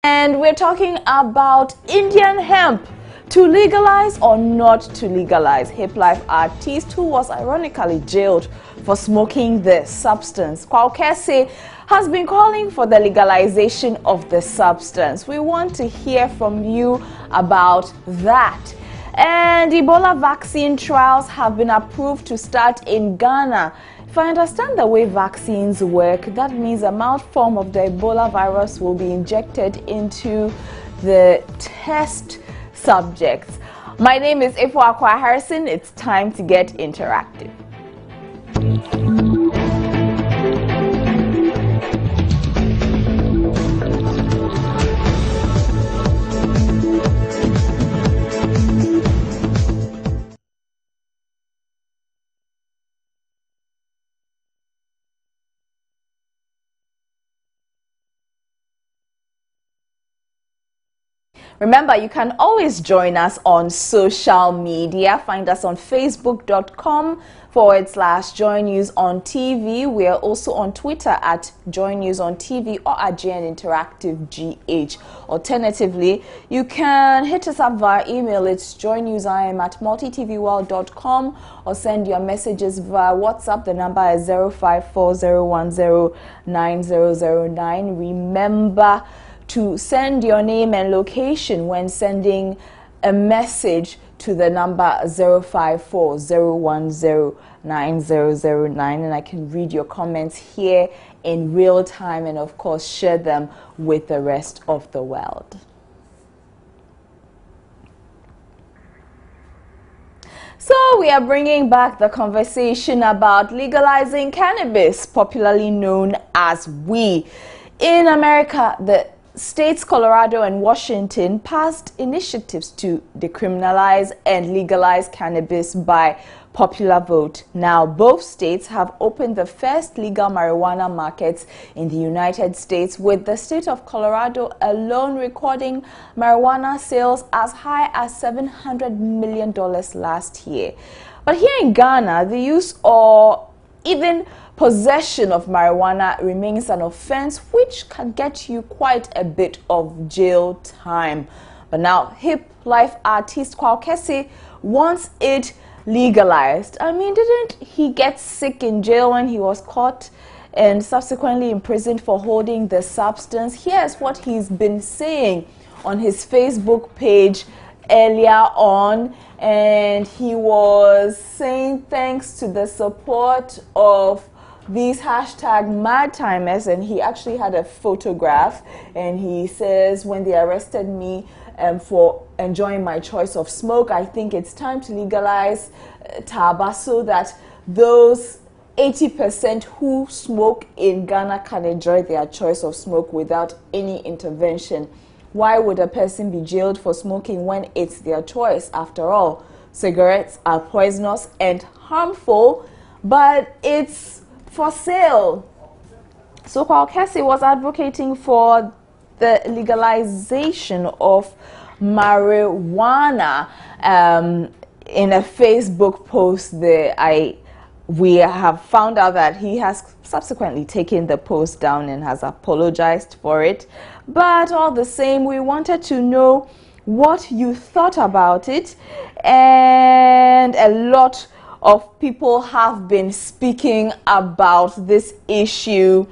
And we're talking about Indian hemp, to legalize or not to legalize. Hip life artist who was ironically jailed for smoking the substance, Kwaw Kese, has been calling for the legalization of the substance. We want to hear from you about that. And Ebola vaccine trials have been approved to start in Ghana. If I understand the way vaccines work, that means a mild form of the Ebola virus will be injected into the test subjects. My name is Ifwa Harrison. It's time to get interactive. Remember, you can always join us on social media. Find us on facebook.com/Joy News on TV. We are also on Twitter at Joy News on TV or at JN Interactive GH. Alternatively, you can hit us up via email. It's joynewsim@multitvworld.com or send your messages via WhatsApp. The number is 0540109009. Remember to send your name and location when sending a message to the number 0540109009, and I can read your comments here in real time and of course share them with the rest of the world. So we are bringing back the conversation about legalizing cannabis, popularly known as weed. In America, the states Colorado and Washington passed initiatives to decriminalize and legalize cannabis by popular vote. Now, both states have opened the first legal marijuana markets in the United States, with the state of Colorado alone recording marijuana sales as high as $700 million last year. But here in Ghana, the use or even possession of marijuana remains an offense which can get you quite a bit of jail time. But now, hip life artist Kwaw Kese wants it legalized. I mean, didn't he get sick in jail when he was caught and subsequently imprisoned for holding the substance? Here's what he's been saying on his Facebook page earlier on, and he was saying thanks to the support of these hashtag mad timers, and he actually had a photograph, and he says, when they arrested me for enjoying my choice of smoke, I think it's time to legalize taba so that those 80% who smoke in Ghana can enjoy their choice of smoke without any intervention. Why would a person be jailed for smoking when it's their choice? After all, cigarettes are poisonous and harmful, but it's for sale. So Kwaw Kese was advocating for the legalization of marijuana in a Facebook post there. We have found out that he has subsequently taken the post down and has apologized for it. But all the same, we wanted to know what you thought about it, and a lot of people have been speaking about this issue.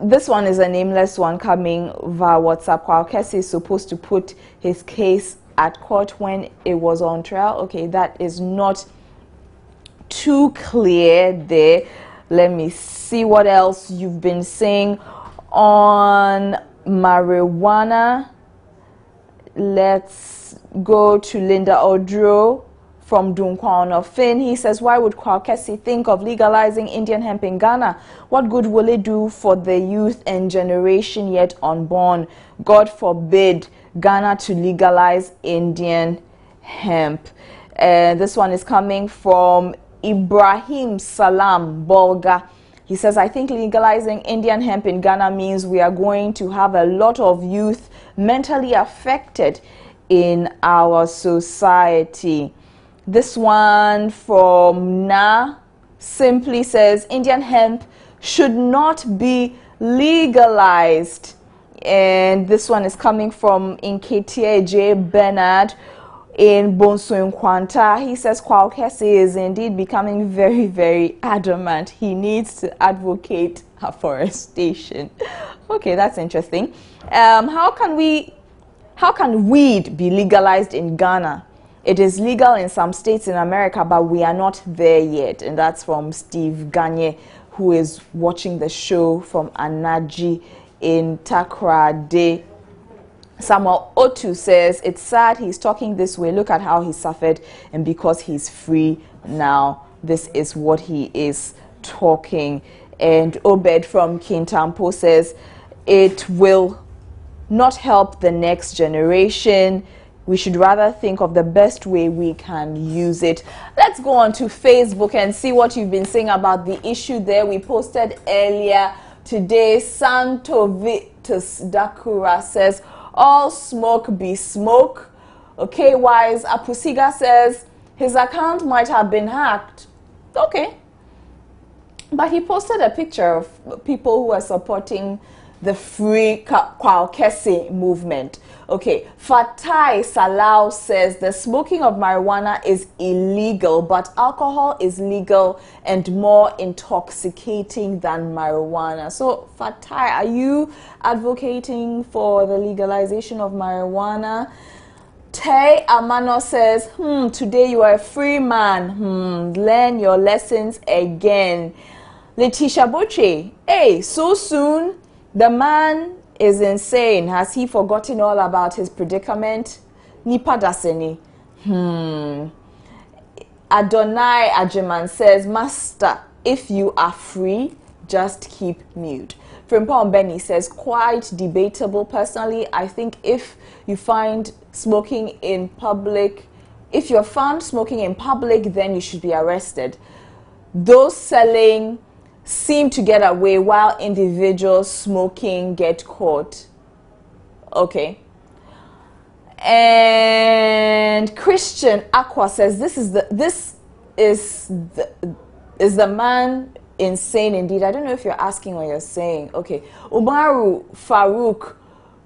This one is a nameless one coming via WhatsApp. Kwaw Kese is supposed to put his case at court when it was on trial. Okay, that is not too clear there. Let me see what else you've been saying on marijuana. Let's go to Linda Odro from Dunkwan of Finn. He says, why would Kwaw Kese think of legalizing Indian hemp in Ghana? What good will it do for the youth and generation yet unborn? God forbid Ghana to legalize Indian hemp. This one is coming from Ibrahim Salam Bolga. He says, I think legalizing Indian hemp in Ghana means we are going to have a lot of youth mentally affected in our society. This one from Na simply says, Indian hemp should not be legalized. And this one is coming from Inketie J. Bernard in Bonsu Nkwanta. He says Kwaw Kese is indeed becoming very, very adamant. He needs to advocate afforestation. Okay, that's interesting. How can weed be legalized in Ghana? It is legal in some states in America, but we are not there yet. And that's from Steve Ganye, who is watching the show from Anaji in Takrade. Samuel Otu says, it's sad he's talking this way. Look at how he suffered, and because he's free now, this is what he is talking. And Obed from Kintampo says, it will not help the next generation. We should rather think of the best way we can use it. Let's go on to Facebook and see what you've been saying about the issue there. We posted earlier today. Santovitus Dakura says, all smoke be smoke. Okay, Wise Apusiga says his account might have been hacked. Okay. But he posted a picture of people who are supporting the free Kwaw Kese movement. Okay, Fatai Salau says the smoking of marijuana is illegal, but alcohol is legal and more intoxicating than marijuana. So, Fatai, are you advocating for the legalization of marijuana? Tay Amano says, today you are a free man. Learn your lessons again. Letitia Boche, hey, so soon? The man is insane. Has he forgotten all about his predicament? Nipa daseni. Adonai Ajeman says, Master, if you are free, just keep mute. Frimpong Benny says, quite debatable. Personally, I think if you find smoking in public, if you're found smoking in public, then you should be arrested. Those selling seem to get away while individuals smoking get caught. Okay. And Christian Aqua says this is the man insane indeed. I don't know if you're asking or you're saying. Okay. Umaru Farouk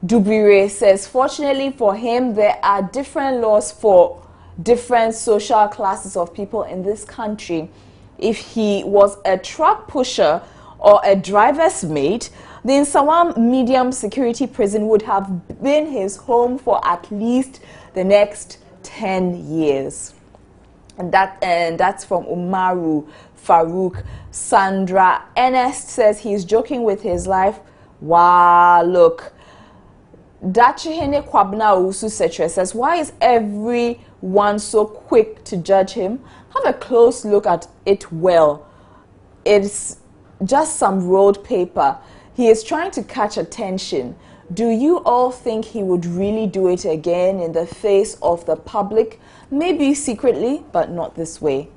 Dubire says, fortunately for him, there are different laws for different social classes of people in this country. If he was a truck pusher or a driver's mate, the Nsawam medium security prison would have been his home for at least the next 10 years. And that's from Umaru Farouk. Sandra Ernest says he's joking with his life. Wow, look. Dachihene Kwabna Usu Setre says, why is everyone so quick to judge him? Have a close look at it well. It's just some rolled paper. He is trying to catch attention. Do you all think he would really do it again in the face of the public? Maybe secretly, but not this way.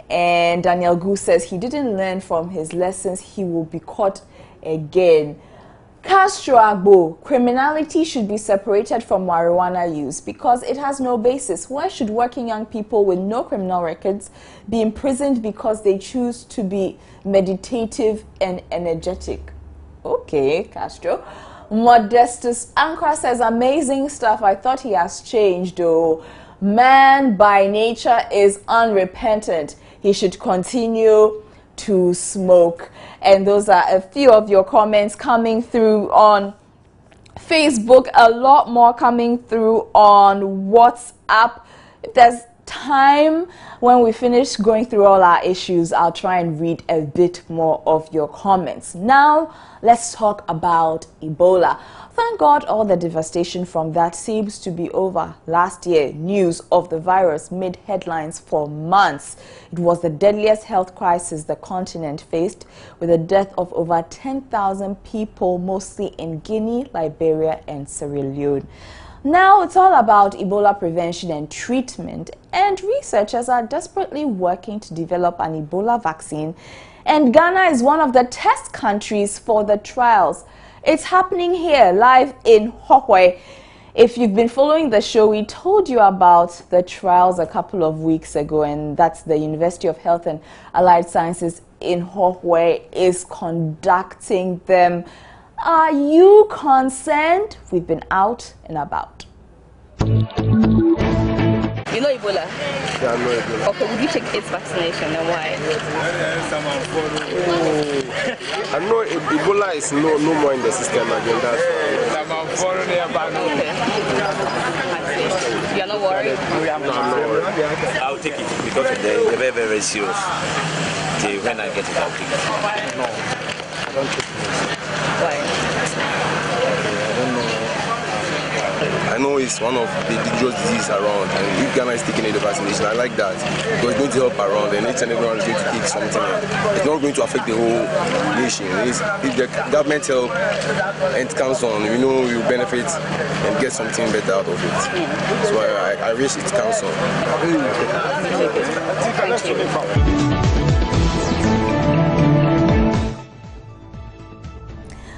And Daniel Gu says he didn't learn from his lessons. He will be caught again. Castro Agbo, criminality should be separated from marijuana use because it has no basis. Why should working young people with no criminal records be imprisoned because they choose to be meditative and energetic? Okay, Castro. Modestus Ankara says, amazing stuff. I thought he has changed though. Man by nature is unrepentant. He should continue to smoke. And those are a few of your comments coming through on Facebook, a lot more coming through on WhatsApp. If there's time when we finish going through all our issues, I'll try and read a bit more of your comments. Now let's talk about Ebola. Thank God all the devastation from that seems to be over. Last year, news of the virus made headlines for months. It was the deadliest health crisis the continent faced, with the death of over 10,000 people, mostly in Guinea, Liberia, and Sierra Leone. Now it's all about Ebola prevention and treatment, and researchers are desperately working to develop an Ebola vaccine, and Ghana is one of the test countries for the trials. It's happening here, live in Hokwe. If you've been following the show, we told you about the trials a couple of weeks ago, and that's the University of Health and Allied Sciences in Hokwe is conducting them. are you concerned? We've been out and about. You know Ebola? Yeah, I know Ebola. Okay, would you take its vaccination and why? I know Ebola is no more in the system again. That's Okay. You're not worried? no, I'm not worried. I'll take it because they're very, very serious. When I get it, I'll take it. No, I don't take it. Why? I don't know. I know it's one of the dangerous diseases around, and if Ghana is taking the vaccination, I like that because it's going to help around, and each and everyone is going to take something. It's not going to affect the whole nation. If the government help and it comes on, you know, you benefit and get something better out of it. So I wish it comes on. Thank you.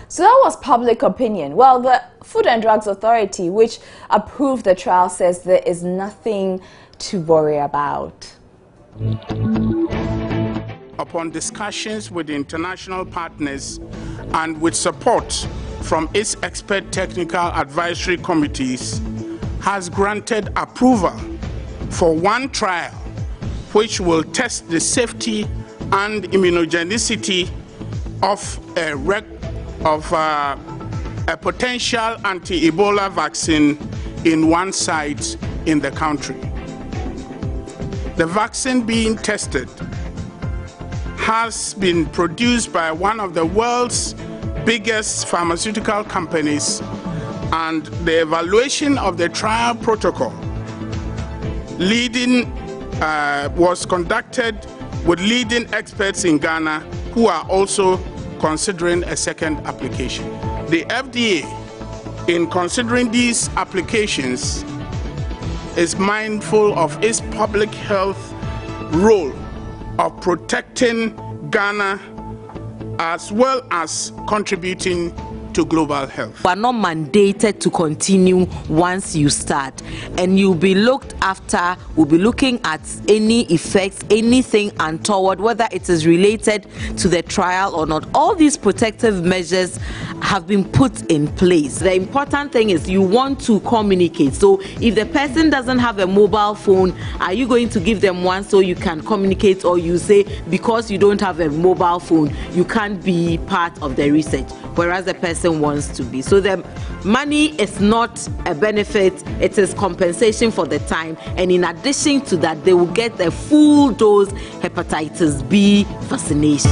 So that was public opinion. Well, the Food and Drugs Authority, which approved the trial, says there is nothing to worry about. Upon discussions with international partners and with support from its expert technical advisory committees, has granted approval for one trial which will test the safety and immunogenicity of a potential anti-Ebola vaccine in one site in the country. The vaccine being tested has been produced by one of the world's biggest pharmaceutical companies, and the evaluation of the trial protocol was conducted with leading experts in Ghana who are also considering a second application. The FDA, in considering these applications, is mindful of its public health role of protecting Ghana as well as contributing to global health. You are not mandated to continue once you start, and you'll be looked after. We'll be looking at any effects, anything untoward, whether it is related to the trial or not. All these protective measures have been put in place. The important thing is you want to communicate. So if the person doesn't have a mobile phone, are you going to give them one so you can communicate, or you say because you don't have a mobile phone you can't be part of the research, whereas the person wants to be? So the money is not a benefit, it is compensation for the time, and in addition to that they will get a full dose hepatitis B vaccination.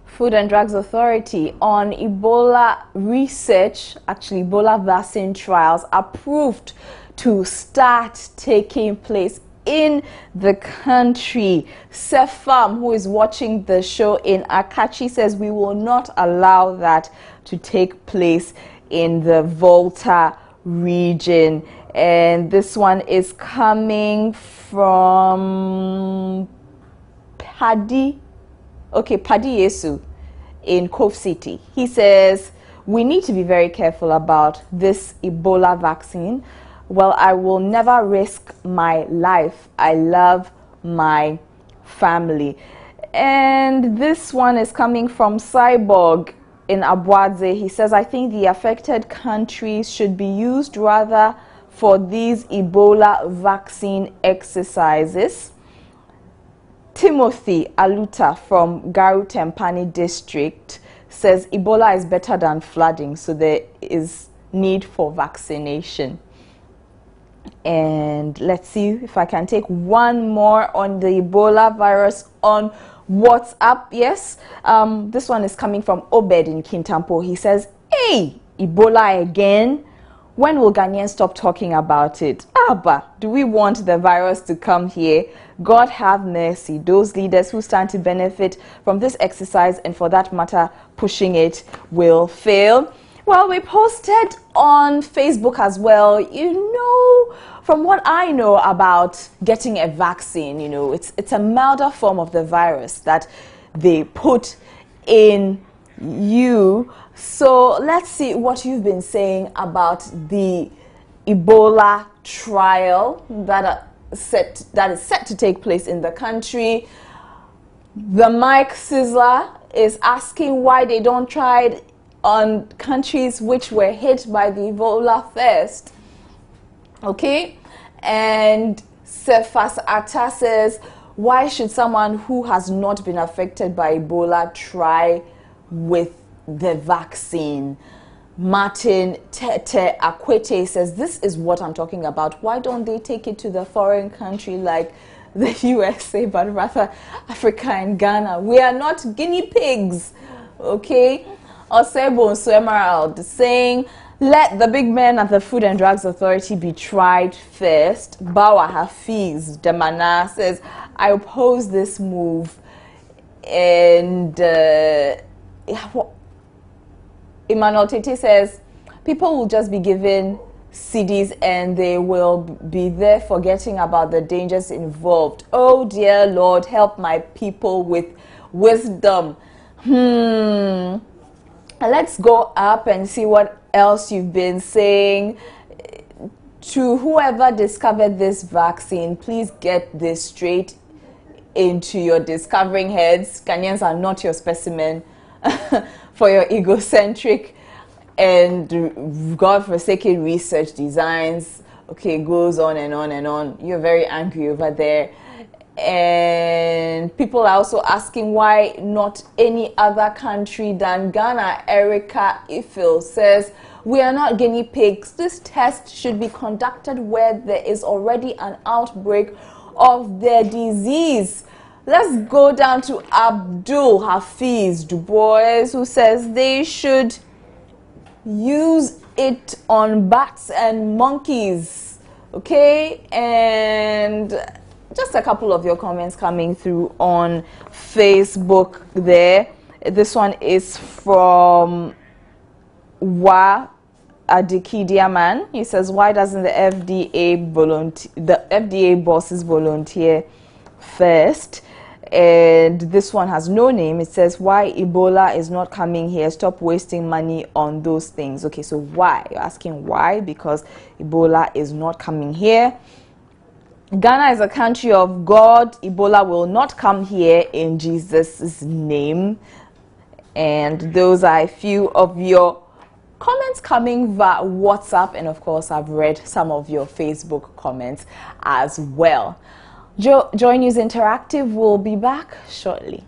Food and Drugs Authority on Ebola research, actually Ebola vaccine trials, approved to start taking place in the country. Sefam, who is watching the show in Akachi, says we will not allow that to take place in the Volta region. And this one is coming from Paddy Yesu in Kwaw City. He says we need to be very careful about this Ebola vaccine. Well, I will never risk my life. I love my family. And this one is coming from Cyborg in Abuadze. He says, I think the affected countries should be used rather for these Ebola vaccine exercises. Timothy Aluta from Garu Tempani district says Ebola is better than flooding, so there is need for vaccination. And let's see if I can take one more on the Ebola virus on WhatsApp. Yes, this one is coming from Obed in Kintampo. He says, hey, Ebola again. When will Ghanaians stop talking about it? Abba, do we want the virus to come here? God have mercy. Those leaders who stand to benefit from this exercise, and for that matter, pushing it, will fail. Well, we posted on Facebook as well. You know, from what I know about getting a vaccine, you know, it's a milder form of the virus that they put in you. So let's see what you've been saying about the Ebola trial that is set to take place in the country. The Mike Sizzler is asking why they don't try it on countries which were hit by the Ebola first. Okay? And Cephas Atta says, why should someone who has not been affected by Ebola try with the vaccine? Martin Tete Akwete says, this is what I'm talking about. Why don't they take it to the foreign country like the USA, but rather Africa and Ghana? We are not guinea pigs, okay? Osebo Emerald saying, let the big men at the Food and Drugs Authority be tried first. Bawa Hafiz Damana says, I oppose this move. And Emmanuel Tete says, people will just be given CDs and they will be there forgetting about the dangers involved. Oh dear Lord, help my people with wisdom. Let's go up and see what else you've been saying. To whoever discovered this vaccine, please get this straight into your discovering heads. Ghanaians are not your specimen for your egocentric and God-forsaken research designs. Okay, goes on and on and on. You're very angry over there. And people are also asking why not any other country than Ghana. Erica Ifil says, we are not guinea pigs. This test should be conducted where there is already an outbreak of the disease. Let's go down to Abdul Hafiz Du Bois, who says they should use it on bats and monkeys. Okay, and just a couple of your comments coming through on Facebook there. This one is from Wa Adikidiaman. He says, why doesn't the FDA bosses volunteer first? And this one has no name. It says, why Ebola is not coming here? Stop wasting money on those things. Okay, so why? You're asking why? Because Ebola is not coming here. Ghana is a country of God. Ebola will not come here in Jesus' name. And those are a few of your comments coming via WhatsApp. And of course, I've read some of your Facebook comments as well. Joy News Interactive will be back shortly.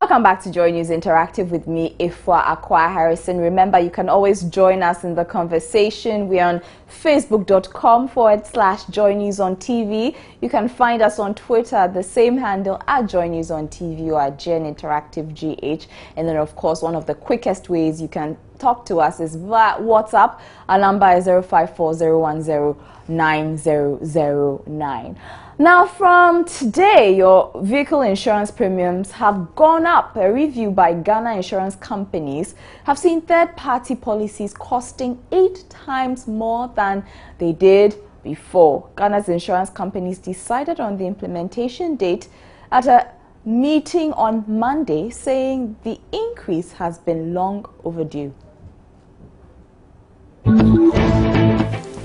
Welcome back to Joy News Interactive with me, Ifwa Akwa Harrison. Remember, you can always join us in the conversation. We're on facebook.com/Joy News on TV. You can find us on Twitter, the same handle at Joy News on TV or at Gen Interactive GH. And then, of course, one of the quickest ways you can talk to us is via WhatsApp. Our number is 054-010-9009. Now, from today, your vehicle insurance premiums have gone up. A review by Ghana insurance companies have seen third-party policies costing 8 times more than they did before. Ghana's insurance companies decided on the implementation date at a meeting on Monday, saying the increase has been long overdue.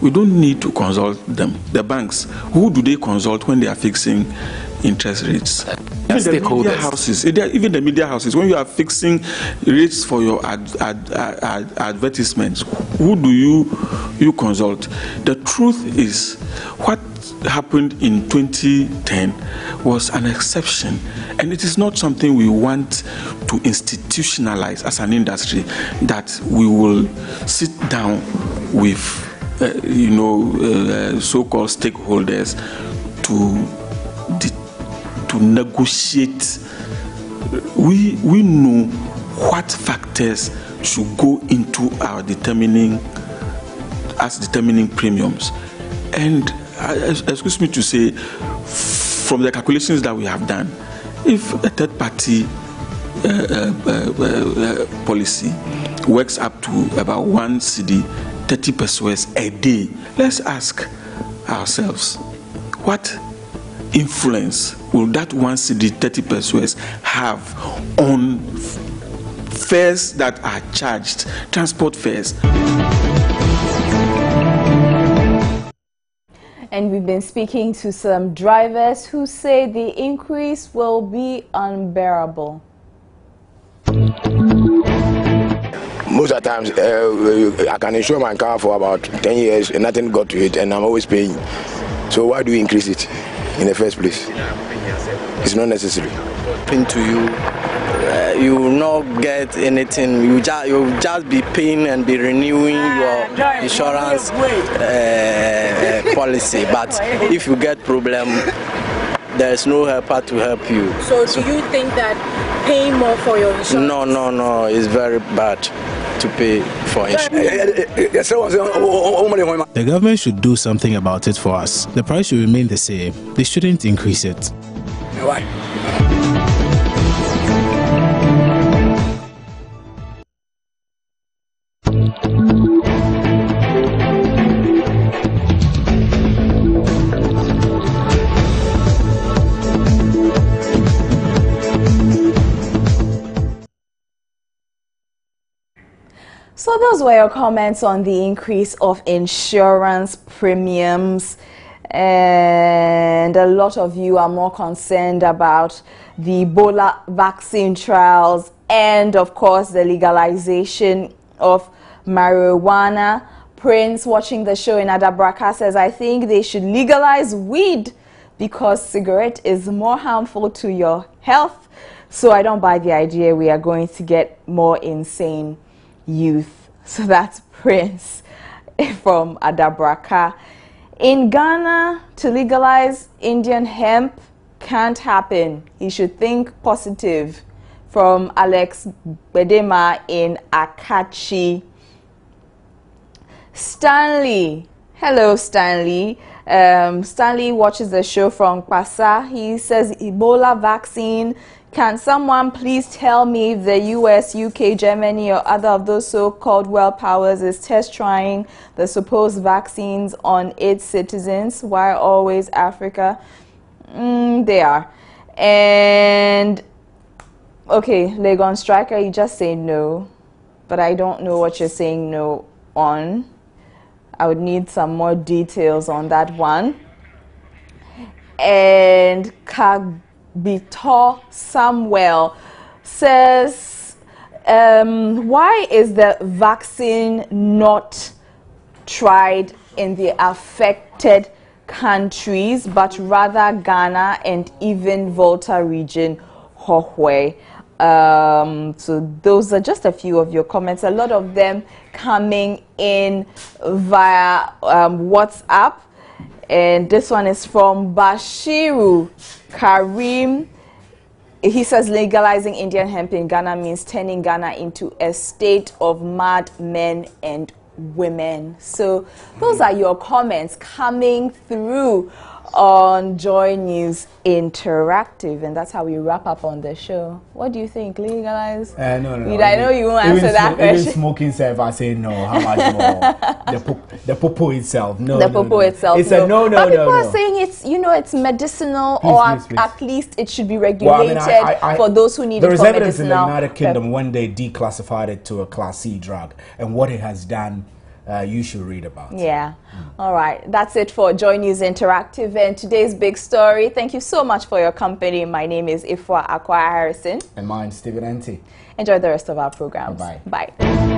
We don't need to consult them. The banks, who do they consult when they are fixing interest rates? Even the media houses, even the media houses, when you are fixing rates for your advertisements, who do you consult? The truth is, what happened in 2010 was an exception, and it is not something we want to institutionalize as an industry, that we will sit down with so-called stakeholders to negotiate. We know what factors should go into our determining premiums. And excuse me to say, from the calculations that we have done, if a third-party policy works up to about 1 cedi 30 pesos a day, let's ask ourselves, what influence will that 1 cedi 30 pesos have on fares that are charged, transport fares. And we've been speaking to some drivers who say the increase will be unbearable. Most of the times, I can insure my car for about 10 years and nothing got to it, and I'm always paying. So why do you increase it in the first place? It's not necessary. To you, you will not get anything. You just be paying and be renewing your insurance policy. But if you get problem, there's no helper to help you. So do you think that paying more for your insurance? No, it's very bad to pay for insurance. The government should do something about it for us. The price should remain the same. They shouldn't increase it. Why? So those were your comments on the increase of insurance premiums, and a lot of you are more concerned about the Ebola vaccine trials and of course the legalization of marijuana. Prince, watching the show in Adabraka, says, I think they should legalize weed because cigarette is more harmful to your health. So I don't buy the idea we are going to get more insane youth. So that's Prince from Adabraka. In Ghana, to legalize Indian hemp can't happen. He should think positive. From Alex Bedema in Akachi. Stanley. Hello, Stanley. Stanley watches the show from Kwasa. He says, Ebola vaccine. Can someone please tell me if the US, UK, Germany, or other of those so-called world powers is test trying the supposed vaccines on its citizens? Why always Africa? They are. And, okay, Legon Striker, you just say no. But I don't know what you're saying no on. I would need some more details on that one. And Bito Samuel says, why is the vaccine not tried in the affected countries, but rather Ghana and even Volta region, Hohwe? So those are just a few of your comments, a lot of them coming in via WhatsApp. And this one is from Bashiru Karim. He says legalizing Indian hemp in Ghana means turning Ghana into a state of mad men and women. So those are your comments coming through on Joy News Interactive, and that's how we wrap up on the show. What do you think? Legalize? No. I know you won't answer that question. Even smoking self, I say no. How much more? the popo itself, no. The popo itself, it's a no. But people are saying it's, it's medicinal, or at least it should be regulated for those who need it for medicinal. There is evidence in the United Kingdom when they declassified it to a Class C drug, and what it has done. You should read about. Yeah. All right. That's it for Joy News Interactive and today's big story. Thank you so much for your company. My name is Ifwa Akwa Harrison. And mine, Stephen Enti. Enjoy the rest of our programs. Bye-bye. Bye.